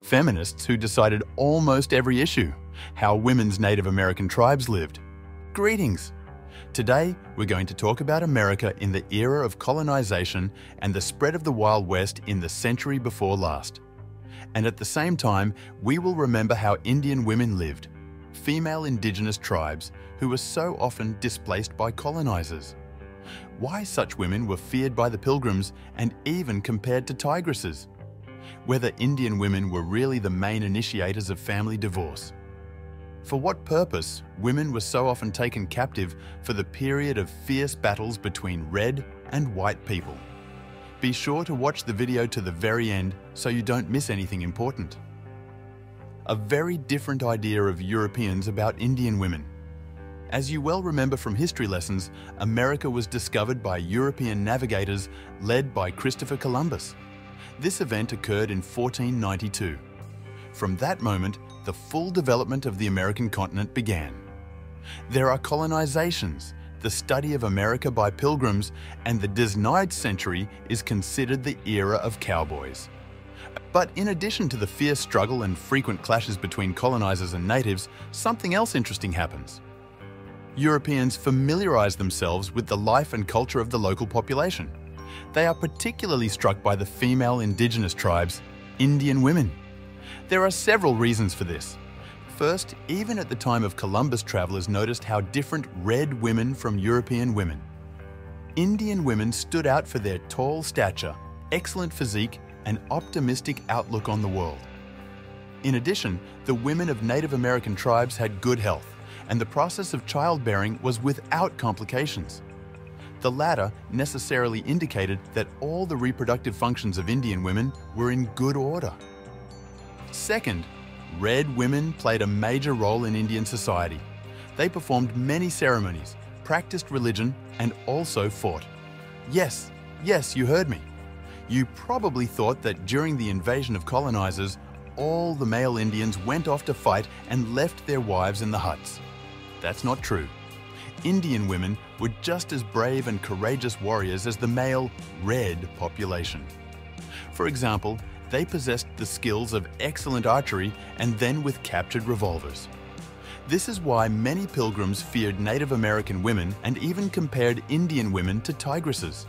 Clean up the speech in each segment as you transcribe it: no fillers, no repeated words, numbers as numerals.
feminists who decided almost every issue, how women's Native American tribes lived. Greetings! Today, we're going to talk about America in the era of colonization and the spread of the Wild West in the century before last. And at the same time, we will remember how Indian women lived, female indigenous tribes who were so often displaced by colonizers. Why such women were feared by the Pilgrims and even compared to tigresses. Whether Indian women were really the main initiators of family divorce. For what purpose women were so often taken captive for the period of fierce battles between red and white people. Be sure to watch the video to the very end so you don't miss anything important. A very different idea of Europeans about Indian women. As you well remember from history lessons, America was discovered by European navigators led by Christopher Columbus. This event occurred in 1492. From that moment, the full development of the American continent began. There are colonizations, the study of America by pilgrims, and the 19th century is considered the era of cowboys. But in addition to the fierce struggle and frequent clashes between colonizers and natives, something else interesting happens. Europeans familiarize themselves with the life and culture of the local population. They are particularly struck by the female indigenous tribes, Indian women. There are several reasons for this. First, even at the time of Columbus, travelers noticed how different red women from European women. Indian women stood out for their tall stature, excellent physique, and optimistic outlook on the world. In addition, the women of Native American tribes had good health, and the process of childbearing was without complications. The latter necessarily indicated that all the reproductive functions of Indian women were in good order. Second, red women played a major role in Indian society. They performed many ceremonies, practiced religion, and also fought. Yes, you heard me. You probably thought that during the invasion of colonizers, all the male Indians went off to fight and left their wives in the huts. That's not true. Indian women were just as brave and courageous warriors as the male red population. For example, they possessed the skills of excellent archery and then with captured revolvers. This is why many pilgrims feared Native American women and even compared Indian women to tigresses.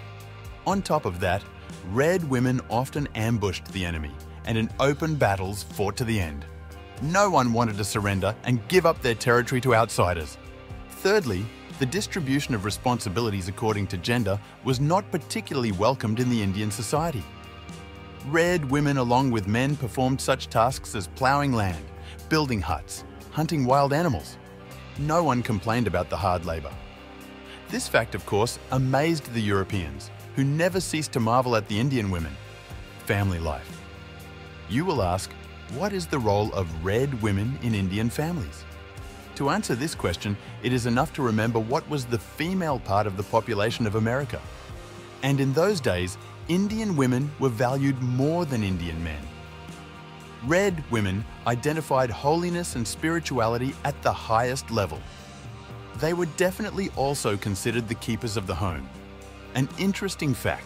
On top of that, red women often ambushed the enemy and in open battles fought to the end. No one wanted to surrender and give up their territory to outsiders. Thirdly, the distribution of responsibilities according to gender was not particularly welcomed in the Indian society. Red women along with men performed such tasks as plowing land, building huts, hunting wild animals. No one complained about the hard labor. This fact, of course, amazed the Europeans, who never ceased to marvel at the Indian women. Family life. You will ask, what is the role of red women in Indian families? To answer this question, it is enough to remember what was the female part of the population of America. And in those days, Indian women were valued more than Indian men. Red women identified holiness and spirituality at the highest level. They were definitely also considered the keepers of the home. An interesting fact,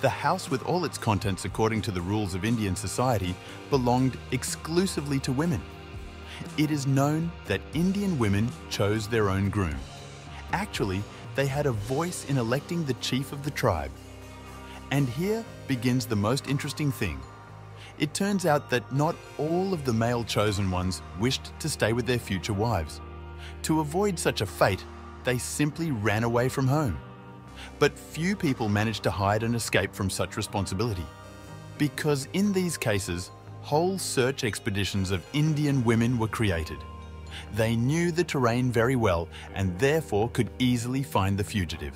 the house with all its contents according to the rules of Indian society belonged exclusively to women. It is known that Indian women chose their own groom. Actually, they had a voice in electing the chief of the tribe. And here begins the most interesting thing. It turns out that not all of the male chosen ones wished to stay with their future wives. To avoid such a fate, they simply ran away from home. But few people managed to hide and escape from such responsibility. Because in these cases, whole search expeditions of Indian women were created. They knew the terrain very well and therefore could easily find the fugitive.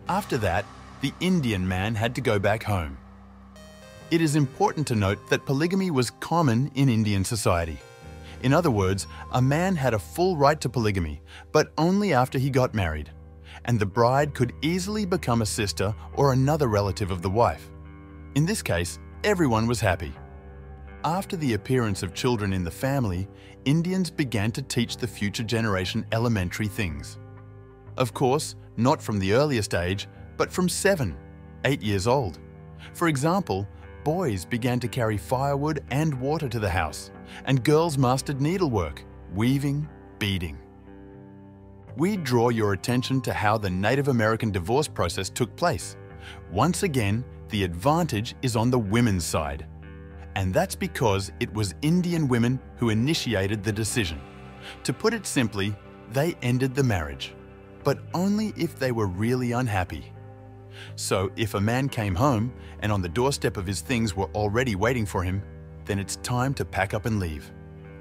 After that, the Indian man had to go back home. It is important to note that polygamy was common in Indian society. In other words, a man had a full right to polygamy, but only after he got married, and the bride could easily become a sister or another relative of the wife. In this case, everyone was happy. After the appearance of children in the family, Indians began to teach the future generation elementary things. Of course, not from the earliest age, but from 7, 8 years old. For example, boys began to carry firewood and water to the house, and girls mastered needlework, weaving, beading. We draw your attention to how the Native American divorce process took place. Once again, the advantage is on the women's side. And that's because it was Indian women who initiated the decision. To put it simply, they ended the marriage, but only if they were really unhappy. So if a man came home and on the doorstep of his things were already waiting for him, then it's time to pack up and leave.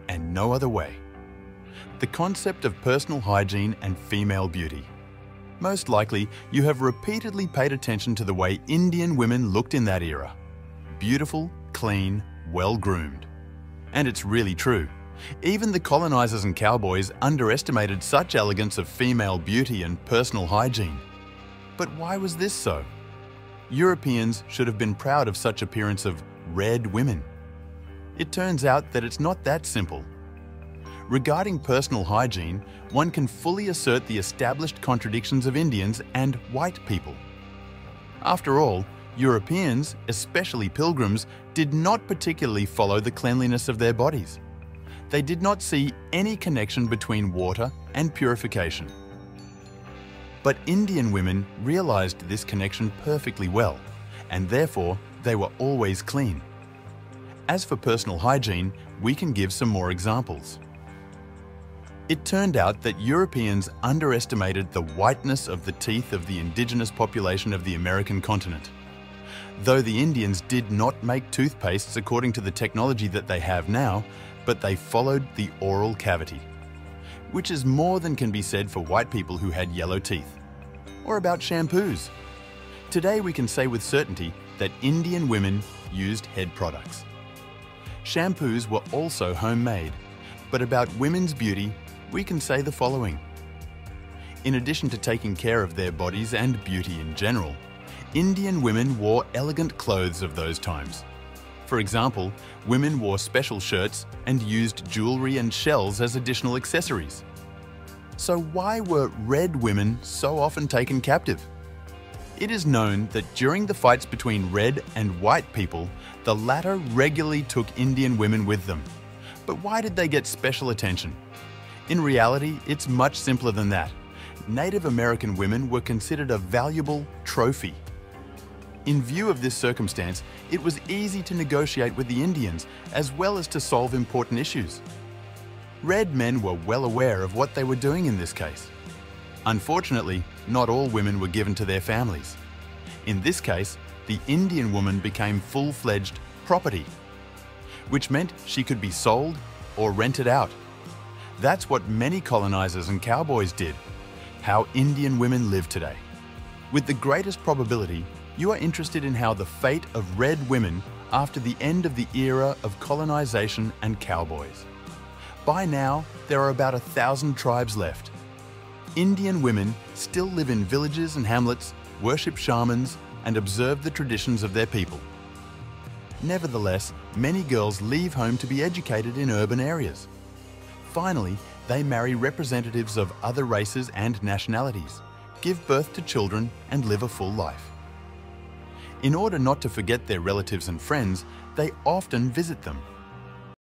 And no other way. The concept of personal hygiene and female beauty. Most likely, you have repeatedly paid attention to the way Indian women looked in that era. Beautiful, clean, well-groomed. And it's really true. Even the colonizers and cowboys underestimated such elegance of female beauty and personal hygiene. But why was this so? Europeans should have been proud of such appearance of red women. It turns out that it's not that simple. Regarding personal hygiene, one can fully assert the established contradictions of Indians and white people. After all, Europeans, especially pilgrims, did not particularly follow the cleanliness of their bodies. They did not see any connection between water and purification. But Indian women realized this connection perfectly well, and therefore they were always clean. As for personal hygiene, we can give some more examples. It turned out that Europeans underestimated the whiteness of the teeth of the indigenous population of the American continent. Though the Indians did not make toothpastes according to the technology that they have now, but they followed the oral cavity, which is more than can be said for white people who had yellow teeth. Or about shampoos. Today we can say with certainty that Indian women used head products. Shampoos were also homemade, but about women's beauty, we can say the following. In addition to taking care of their bodies and beauty in general, Indian women wore elegant clothes of those times. For example, women wore special shirts and used jewelry and shells as additional accessories. So why were red women so often taken captive? It is known that during the fights between red and white people, the latter regularly took Indian women with them. But why did they get special attention? In reality, it's much simpler than that. Native American women were considered a valuable trophy. In view of this circumstance, it was easy to negotiate with the Indians as well as to solve important issues. Red men were well aware of what they were doing in this case. Unfortunately, not all women were given to their families. In this case, the Indian woman became full-fledged property, which meant she could be sold or rented out. That's what many colonizers and cowboys did, how Indian women live today. With the greatest probability, you are interested in how the fate of red women after the end of the era of colonization and cowboys. By now, there are about 1,000 tribes left. Indian women still live in villages and hamlets, worship shamans, and observe the traditions of their people. Nevertheless, many girls leave home to be educated in urban areas. Finally, they marry representatives of other races and nationalities, give birth to children, and live a full life. In order not to forget their relatives and friends, they often visit them,